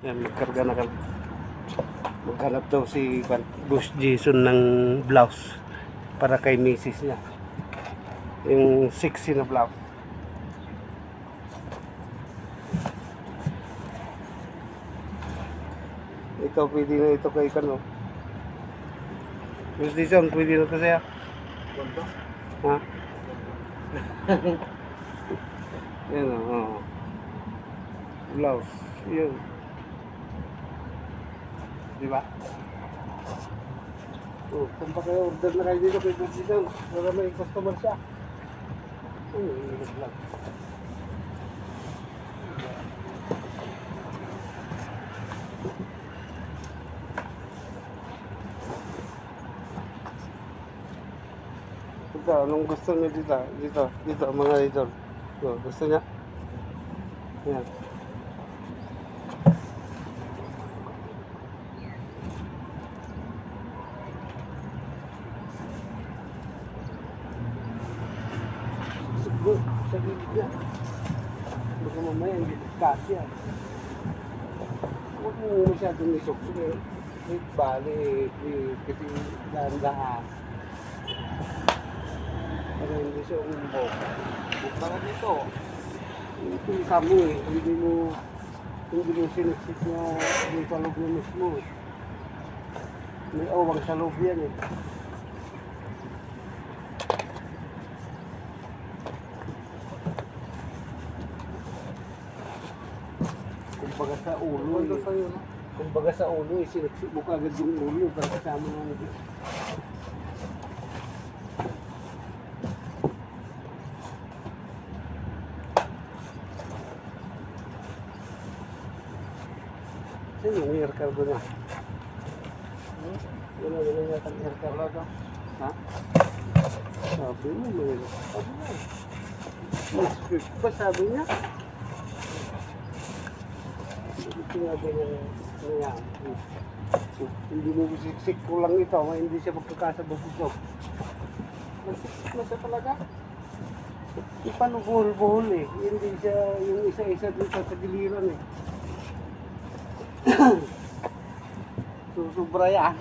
Yan, magkarga na kami. Maghanap daw si Boss Jason ng blouse para kay misis niya. Yung sexy na blouse. Ito, pwede na ito kay Kano. Boss Jason, pwede na ito sa'yo. Ha? Yan o. Blouse. Yun. Diba? Oh, kung pa kayo order na kayo dito kay Boss Jason para may customer siya. Hirap lang. Ito, anong gusto niyo dito? Dito, mga idol. Oh, gusto niya? Yan. Siguro, sa gilid niya. Baka mamaya, hindi kasi yan. Huwag mo masyadong isok-sok eh. Wait, bali, kasi dahan-dahan. Pero hindi siya umubog. Bukala dito. Ito yung kamo eh. Hindi mo sinisip na yung palog na mismo eh. May awang sa loob yan eh. Kumbaga sa ulo eh. Kumbaga sa ulo eh. Sinisip mo kagad yung ulo para kasama nga nito. Saan yung air cargo na? Wala yata ang air cargo na. Ha? Sabi mo, mayroon. Sabi mo. Mas quick pa sabi niya. Sinabi niya. Hindi mo siksik ko lang ito. Hindi siya magkakasabog-bog. Nagsiksik na siya talaga. Ipanubuhol-buhol eh. Hindi siya yung isa-isa dito sa giliran eh. Susubra yan.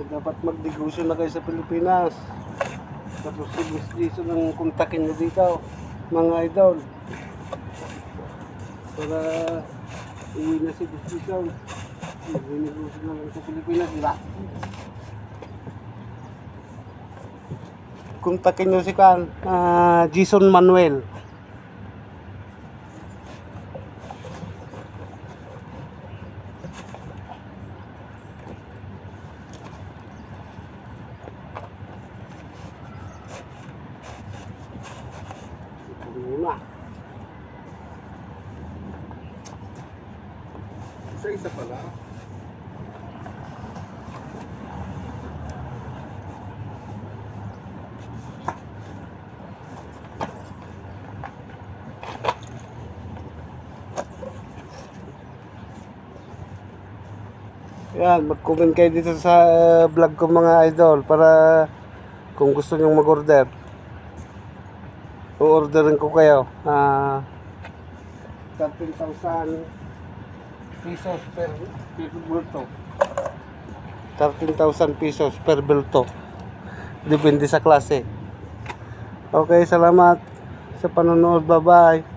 Dapat mag-negosyo na kayo sa Pilipinas. Tapos si Boss Jason ang kontakin nyo dito, mga idol. Para uwi na si Boss Jason. Mag-negosyo na lang sa Pilipinas, diba? Kontakin nyo si Jason Manuel. Muna. Isa pala. Yan, mag-comment kayo dito sa vlog ko mga idol para kung gusto nyong mag-order. O-orderin ko kayo. 13,000 pesos per bulto. 13,000 pesos per bulto. Depende sa klase. Okay, salamat sa panonood. Bye-bye.